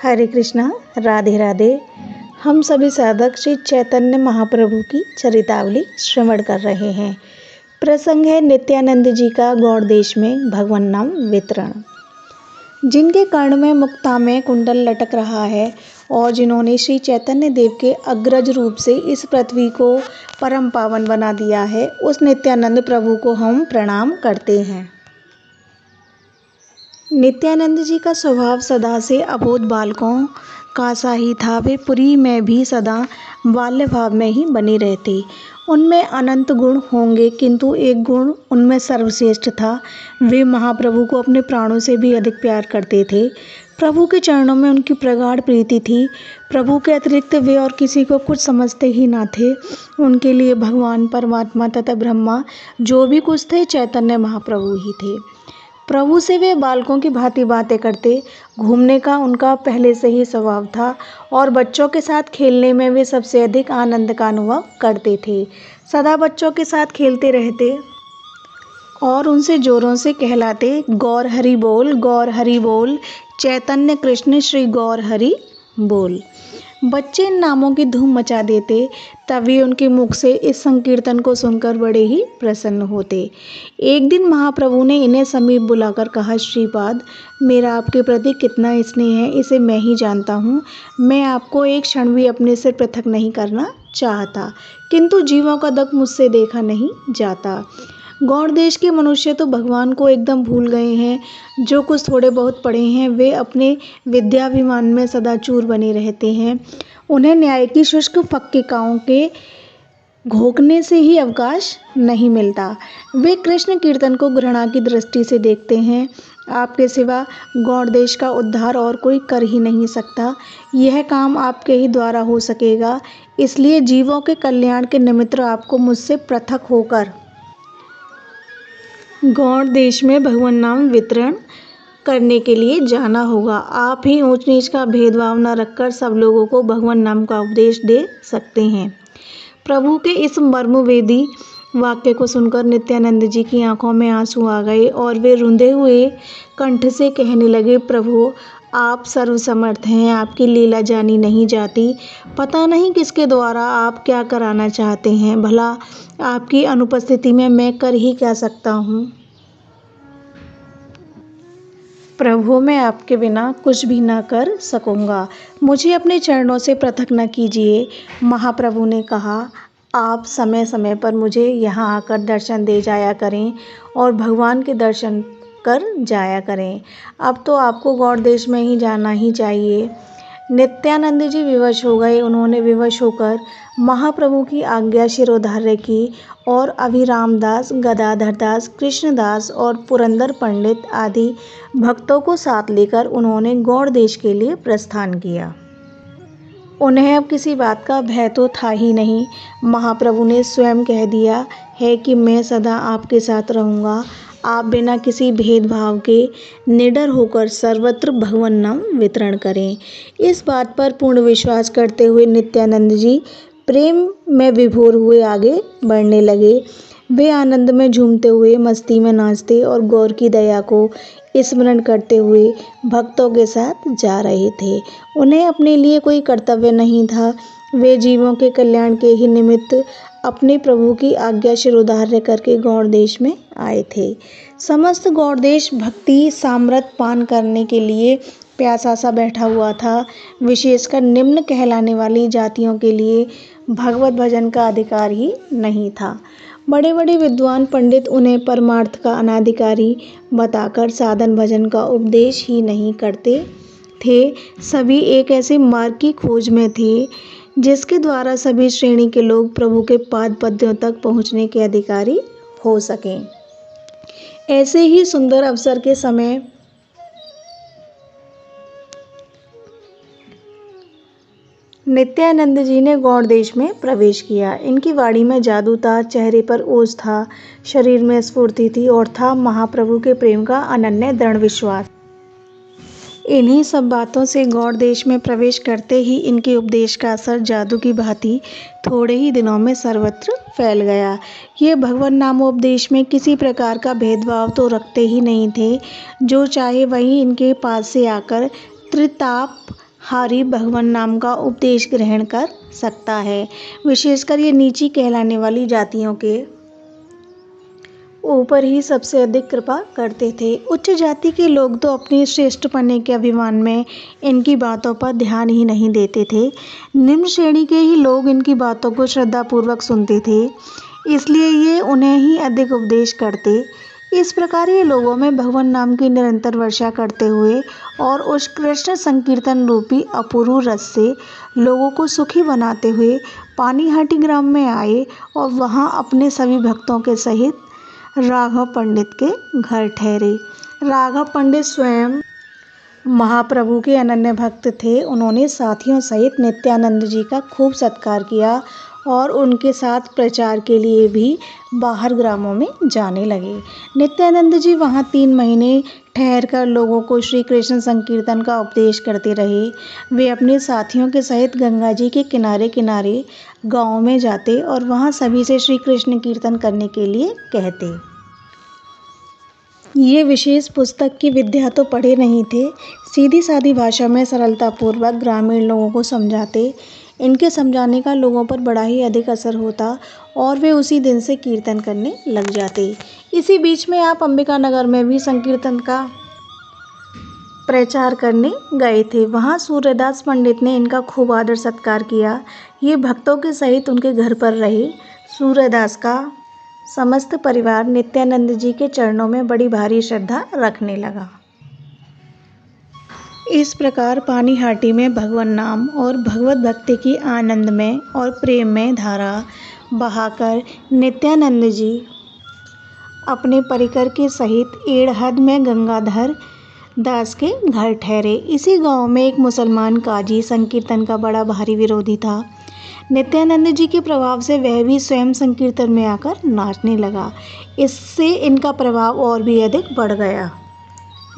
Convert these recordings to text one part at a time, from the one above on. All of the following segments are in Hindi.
हरे कृष्णा, राधे राधे। हम सभी साधक श्री चैतन्य महाप्रभु की चरितावली श्रवण कर रहे हैं। प्रसंग है नित्यानंद जी का गौड़ देश में भगवान नाम वितरण। जिनके कर्ण में मुक्ता में कुंडल लटक रहा है और जिन्होंने श्री चैतन्य देव के अग्रज रूप से इस पृथ्वी को परम पावन बना दिया है, उस नित्यानंद प्रभु को हम प्रणाम करते हैं। नित्यानंद जी का स्वभाव सदा से अबोध बालकों का सा ही था। वे पुरी में भी सदा बाल्य भाव में ही बने रहते। उनमें अनंत गुण होंगे, किंतु एक गुण उनमें सर्वश्रेष्ठ था। वे महाप्रभु को अपने प्राणों से भी अधिक प्यार करते थे। प्रभु के चरणों में उनकी प्रगाढ़ प्रीति थी। प्रभु के अतिरिक्त वे और किसी को कुछ समझते ही ना थे। उनके लिए भगवान, परमात्मा तथा ब्रह्मा जो भी कुछ थे, चैतन्य महाप्रभु ही थे। प्रभु से वे बालकों की भांति बातें करते। घूमने का उनका पहले से ही स्वभाव था और बच्चों के साथ खेलने में वे सबसे अधिक आनंद का अनुभव करते थे। सदा बच्चों के साथ खेलते रहते और उनसे जोरों से कहलाते, गौर हरि बोल, गौर हरि बोल, चैतन्य कृष्ण श्री गौर हरि बोल। बच्चे इन नामों की धूम मचा देते। तभी उनके मुख से इस संकीर्तन को सुनकर बड़े ही प्रसन्न होते। एक दिन महाप्रभु ने इन्हें समीप बुलाकर कहा, श्रीपाद, मेरा आपके प्रति कितना स्नेह है इसे मैं ही जानता हूँ। मैं आपको एक क्षण भी अपने से पृथक नहीं करना चाहता, किंतु जीवों का दुख मुझसे देखा नहीं जाता। गौड़ देश के मनुष्य तो भगवान को एकदम भूल गए हैं। जो कुछ थोड़े बहुत पढ़े हैं वे अपने विद्याभिमान में सदा चूर बने रहते हैं। उन्हें न्याय की शुष्क फक्किकाओं के घोंकने से ही अवकाश नहीं मिलता। वे कृष्ण कीर्तन को घृणा की दृष्टि से देखते हैं। आपके सिवा गौड़ देश का उद्धार और कोई कर ही नहीं सकता। यह काम आपके ही द्वारा हो सकेगा। इसलिए जीवों के कल्याण के निमित्त आपको मुझसे पृथक होकर गौड़ देश में भगवान नाम वितरण करने के लिए जाना होगा। आप ही ऊंच नीच का भेदभाव न रखकर सब लोगों को भगवान नाम का उपदेश दे सकते हैं। प्रभु के इस मर्मवेदी वाक्य को सुनकर नित्यानंद जी की आंखों में आंसू आ गए और वे रुंधे हुए कंठ से कहने लगे, प्रभु आप सर्वसमर्थ हैं, आपकी लीला जानी नहीं जाती। पता नहीं किसके द्वारा आप क्या कराना चाहते हैं। भला आपकी अनुपस्थिति में मैं कर ही क्या सकता हूँ। प्रभु मैं आपके बिना कुछ भी ना कर सकूँगा। मुझे अपने चरणों से पृथक न कीजिए। महाप्रभु ने कहा, आप समय समय पर मुझे यहाँ आकर दर्शन दे जाया करें और भगवान के दर्शन कर जाया करें। अब तो आपको गौड़ देश में ही जाना ही चाहिए। नित्यानंद जी विवश हो गए। उन्होंने विवश होकर महाप्रभु की आज्ञा शिरोधार्य की और अभिराम दास, गदाधर दास, कृष्णदास और पुरंदर पंडित आदि भक्तों को साथ लेकर उन्होंने गौड़ देश के लिए प्रस्थान किया। उन्हें अब किसी बात का भय तो था ही नहीं। महाप्रभु ने स्वयं कह दिया है कि मैं सदा आपके साथ रहूँगा। आप बिना किसी भेदभाव के निडर होकर सर्वत्र भगवान नाम वितरण करें। इस बात पर पूर्ण विश्वास करते हुए नित्यानंद जी प्रेम में विभोर हुए आगे बढ़ने लगे। वे आनंद में झूमते हुए, मस्ती में नाचते और गौर की दया को स्मरण करते हुए भक्तों के साथ जा रहे थे। उन्हें अपने लिए कोई कर्तव्य नहीं था। वे जीवों के कल्याण के ही निमित्त अपने प्रभु की आज्ञा शिरोधार्य करके गौड़ देश में आए थे। समस्त गौड़ देश भक्ति सामृत पान करने के लिए प्यासा सा बैठा हुआ था। विशेषकर निम्न कहलाने वाली जातियों के लिए भगवत भजन का अधिकार ही नहीं था। बड़े बड़े विद्वान पंडित उन्हें परमार्थ का अनाधिकारी बताकर साधन भजन का उपदेश ही नहीं करते थे। सभी एक ऐसे मार्ग की खोज में थे जिसके द्वारा सभी श्रेणी के लोग प्रभु के पाद पद्यों तक पहुँचने के अधिकारी हो सकें। ऐसे ही सुंदर अवसर के समय नित्यानंद जी ने गौड़ देश में प्रवेश किया। इनकी वाणी में जादू था, चेहरे पर ओज था, शरीर में स्फूर्ति थी और था महाप्रभु के प्रेम का अनन्य दृढ़ विश्वास। इन्हीं सब बातों से गौड़ देश में प्रवेश करते ही इनके उपदेश का असर जादू की भांति थोड़े ही दिनों में सर्वत्र फैल गया। ये भगवान नामोपदेश में किसी प्रकार का भेदभाव तो रखते ही नहीं थे। जो चाहे वही इनके पास से आकर त्रिताप हारी भगवान नाम का उपदेश ग्रहण कर सकता है। विशेषकर ये नीची कहलाने वाली जातियों के ऊपर ही सबसे अधिक कृपा करते थे। उच्च जाति के लोग तो अपने श्रेष्ठ पने के अभिमान में इनकी बातों पर ध्यान ही नहीं देते थे। निम्न श्रेणी के ही लोग इनकी बातों को श्रद्धापूर्वक सुनते थे, इसलिए ये उन्हें ही अधिक उपदेश करते। इस प्रकार ये लोगों में भगवान नाम की निरंतर वर्षा करते हुए और उस कृष्ण संकीर्तन रूपी अपूर्व रस से लोगों को सुखी बनाते हुए पानीहाटी ग्राम में आए और वहाँ अपने सभी भक्तों के सहित राघव पंडित के घर ठहरे। राघव पंडित स्वयं महाप्रभु के अनन्य भक्त थे। उन्होंने साथियों सहित नित्यानंद जी का खूब सत्कार किया और उनके साथ प्रचार के लिए भी बाहर ग्रामों में जाने लगे। नित्यानंद जी वहाँ 3 महीने ठहरकर लोगों को श्री कृष्ण संकीर्तन का उपदेश करते रहे। वे अपने साथियों के सहित गंगा जी के किनारे किनारे गाँव में जाते और वहाँ सभी से श्री कृष्ण कीर्तन करने के लिए कहते। ये विशेष पुस्तक की विद्या तो पढ़े नहीं थे, सीधी सादी भाषा में सरलतापूर्वक ग्रामीण लोगों को समझाते। इनके समझाने का लोगों पर बड़ा ही अधिक असर होता और वे उसी दिन से कीर्तन करने लग जाते। इसी बीच में आप अंबिका नगर में भी संकीर्तन का प्रचार करने गए थे। वहाँ सूर्यदास पंडित ने इनका खूब आदर सत्कार किया। ये भक्तों के सहित उनके घर पर रहे। सूर्यदास का समस्त परिवार नित्यानंद जी के चरणों में बड़ी भारी श्रद्धा रखने लगा। इस प्रकार पानीहाटी में भगवान नाम और भगवत भक्ति की आनंदमय और प्रेममय धारा बहाकर नित्यानंद जी अपने परिकर के सहित एड़हद में गंगाधर दास के घर ठहरे। इसी गांव में एक मुसलमान काजी संकीर्तन का बड़ा भारी विरोधी था। नित्यानंद जी के प्रभाव से वह भी स्वयं संकीर्तन में आकर नाचने लगा। इससे इनका प्रभाव और भी अधिक बढ़ गया।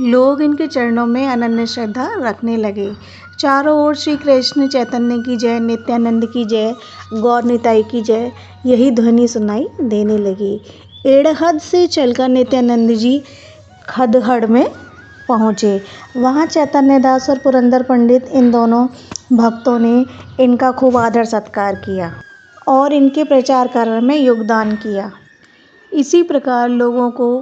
लोग इनके चरणों में अनन्य श्रद्धा रखने लगे। चारों ओर श्री कृष्ण चैतन्य की जय, नित्यानंद की जय, गौर निताई की जय, यही ध्वनि सुनाई देने लगी। एड़हद से चलकर नित्यानंद जी खदहड़ में पहुँचे। वहाँ चैतन्य दास और पुरंदर पंडित इन दोनों भक्तों ने इनका खूब आदर सत्कार किया और इनके प्रचार कार्य में योगदान किया। इसी प्रकार लोगों को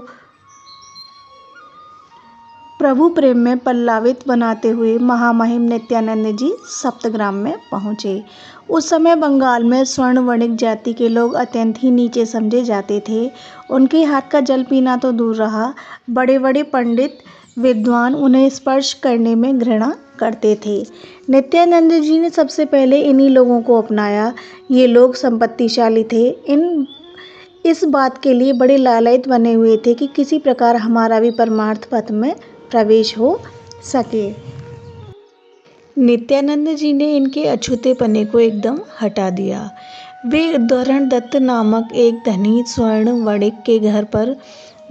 प्रभु प्रेम में पल्लवित बनाते हुए महामहिम नित्यानंद जी सप्तग्राम में पहुँचे। उस समय बंगाल में स्वर्ण वणिक जाति के लोग अत्यंत ही नीचे समझे जाते थे। उनके हाथ का जल पीना तो दूर रहा, बड़े बड़े पंडित विद्वान उन्हें स्पर्श करने में घृणा करते थे। नित्यानंद जी ने सबसे पहले इन्हीं लोगों को अपनाया। ये लोग संपत्तिशाली थे। इस बात के लिए बड़े लालायित बने हुए थे कि किसी प्रकार हमारा भी परमार्थ पथ में प्रवेश हो सके। नित्यानंद जी ने इनके अछूतेपने को एकदम हटा दिया। वे उद्धरण दत्त नामक एक धनी स्वर्ण वणिक के घर पर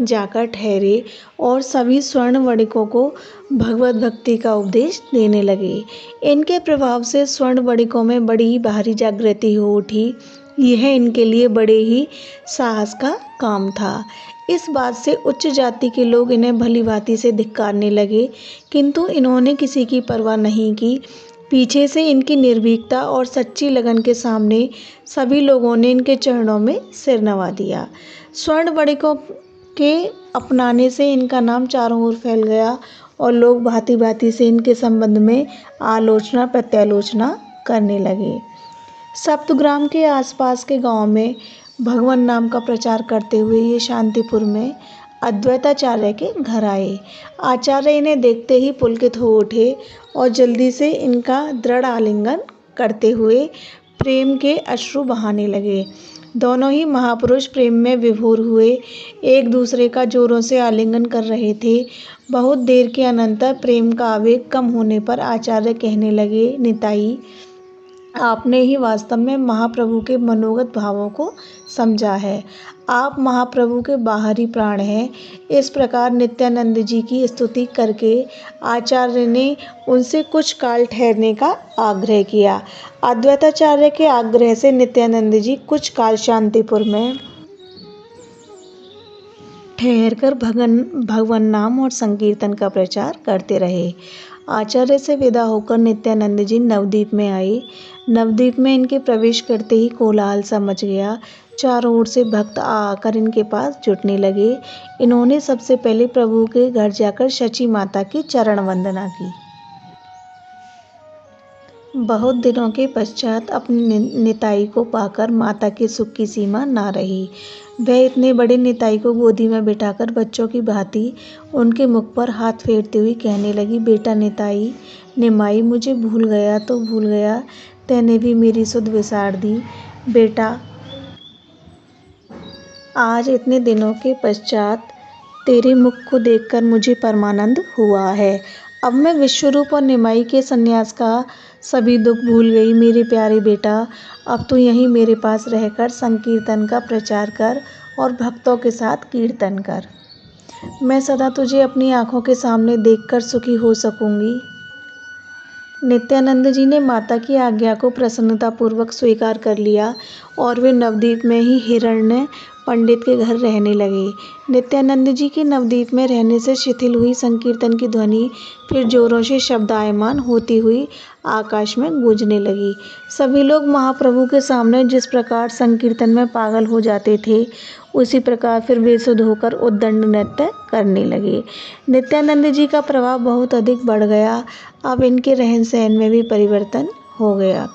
जाकर ठहरे और सभी स्वर्ण वणिकों को भगवत भक्ति का उपदेश देने लगे। इनके प्रभाव से स्वर्ण वणिकों में बड़ी ही भारी जागृति हो उठी। यह इनके लिए बड़े ही साहस का काम था। इस बात से उच्च जाति के लोग इन्हें भली भांति से धिक्कारने लगे, किंतु इन्होंने किसी की परवाह नहीं की। पीछे से इनकी निर्भीकता और सच्ची लगन के सामने सभी लोगों ने इनके चरणों में सिर नवा दिया। स्वर्ण वणिकों के अपनाने से इनका नाम चारों ओर फैल गया और लोग भांति भांति से इनके संबंध में आलोचना प्रत्यालोचना करने लगे। सप्तग्राम के आसपास के गांव में भगवान नाम का प्रचार करते हुए ये शांतिपुर में अद्वैताचार्य के घर आए। आचार्य इन्हें देखते ही पुलकित हो उठे और जल्दी से इनका दृढ़ आलिंगन करते हुए प्रेम के अश्रु बहाने लगे। दोनों ही महापुरुष प्रेम में विभोर हुए, एक दूसरे का जोरों से आलिंगन कर रहे थे। बहुत देर के अनंतर प्रेम का आवेग कम होने पर आचार्य कहने लगे, निताई, आपने ही वास्तव में महाप्रभु के मनोगत भावों को समझा है। आप महाप्रभु के बाहरी प्राण हैं। इस प्रकार नित्यानंद जी की स्तुति करके आचार्य ने उनसे कुछ काल ठहरने का आग्रह किया। अद्वैताचार्य के आग्रह से नित्यानंद जी कुछ काल शांतिपुर में ठहरकर भगवान नाम और संकीर्तन का प्रचार करते रहे। आचार्य से विदा होकर नित्यानंद जी नवद्वीप में आए। नवद्वीप में इनके प्रवेश करते ही कोलाहल सा मच गया। चारों ओर से भक्त आकर इनके पास जुटने लगे। इन्होंने सबसे पहले प्रभु के घर जाकर शची माता की चरण वंदना की। बहुत दिनों के पश्चात अपने निताई को पाकर माता के सुख की सीमा ना रही। वह इतने बड़े निताई को गोदी में बिठाकर बच्चों की भांति उनके मुख पर हाथ फेरते हुए कहने लगी, बेटा निताई, निमाई मुझे भूल गया तो भूल गया, तैने भी मेरी सुध विसार दी। बेटा, आज इतने दिनों के पश्चात तेरे मुख को देखकर मुझे परमानंद हुआ है। अब मैं विश्वरूप और निमाई के संन्यास का सभी दुख भूल गई। मेरे प्यारे बेटा, अब तू यहीं मेरे पास रहकर संकीर्तन का प्रचार कर और भक्तों के साथ कीर्तन कर। मैं सदा तुझे अपनी आंखों के सामने देखकर सुखी हो सकूंगी। नित्यानंद जी ने माता की आज्ञा को प्रसन्नतापूर्वक स्वीकार कर लिया और वे नवद्वीप में ही हिरण्य पंडित के घर रहने लगे। नित्यानंद जी के नवद्वीप में रहने से शिथिल हुई संकीर्तन की ध्वनि फिर जोरों से शब्दायमान होती हुई आकाश में गूंजने लगी। सभी लोग महाप्रभु के सामने जिस प्रकार संकीर्तन में पागल हो जाते थे, उसी प्रकार फिर बेसुध होकर उद्दंड नृत्य करने लगे। नित्यानंद जी का प्रभाव बहुत अधिक बढ़ गया। अब इनके रहन सहन में भी परिवर्तन हो गया।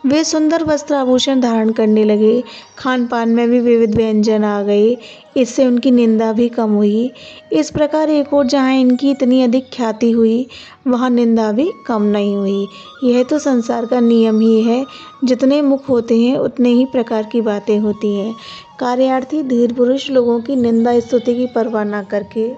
वे सुंदर वस्त्र आभूषण धारण करने लगे। खान पान में भी विविध व्यंजन आ गए। इससे उनकी निंदा भी कम हुई। इस प्रकार एक ओर जहाँ इनकी इतनी अधिक ख्याति हुई, वहाँ निंदा भी कम नहीं हुई। यह तो संसार का नियम ही है। जितने मुख होते हैं उतने ही प्रकार की बातें होती हैं। कार्यार्थी धीर पुरुष लोगों की निंदा स्तुति की परवाह न करके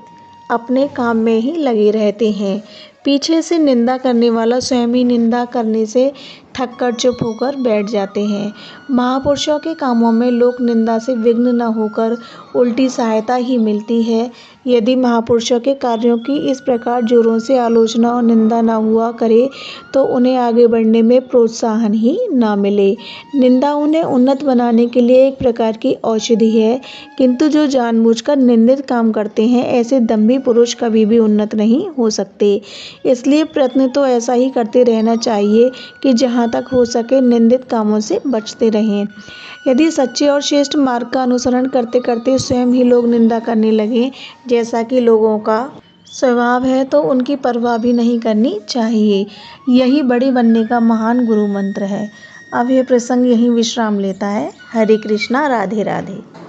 अपने काम में ही लगे रहते हैं। पीछे से निंदा करने वाला स्वयं ही निंदा करने से थककर चुप होकर बैठ जाते हैं। महापुरुषों के कामों में लोक निंदा से विघ्न न होकर उल्टी सहायता ही मिलती है। यदि महापुरुषों के कार्यों की इस प्रकार जोरों से आलोचना और निंदा न हुआ करे तो उन्हें आगे बढ़ने में प्रोत्साहन ही ना मिले। निंदा उन्हें उन्नत बनाने के लिए एक प्रकार की औषधि है, किंतु जो जानबूझकर निंदित काम करते हैं, ऐसे दम्भी पुरुष कभी भी उन्नत नहीं हो सकते। इसलिए प्रयत्न तो ऐसा ही करते रहना चाहिए कि जहाँ तक हो सके निंदित कामों से बचते रहें। यदि सच्चे और श्रेष्ठ मार्ग का अनुसरण करते करते स्वयं ही लोग निंदा करने लगें, जैसा कि लोगों का स्वभाव है, तो उनकी परवाह भी नहीं करनी चाहिए। यही बड़े बनने का महान गुरु मंत्र है। अब यह प्रसंग यहीं विश्राम लेता है। हरे कृष्णा, राधे राधे।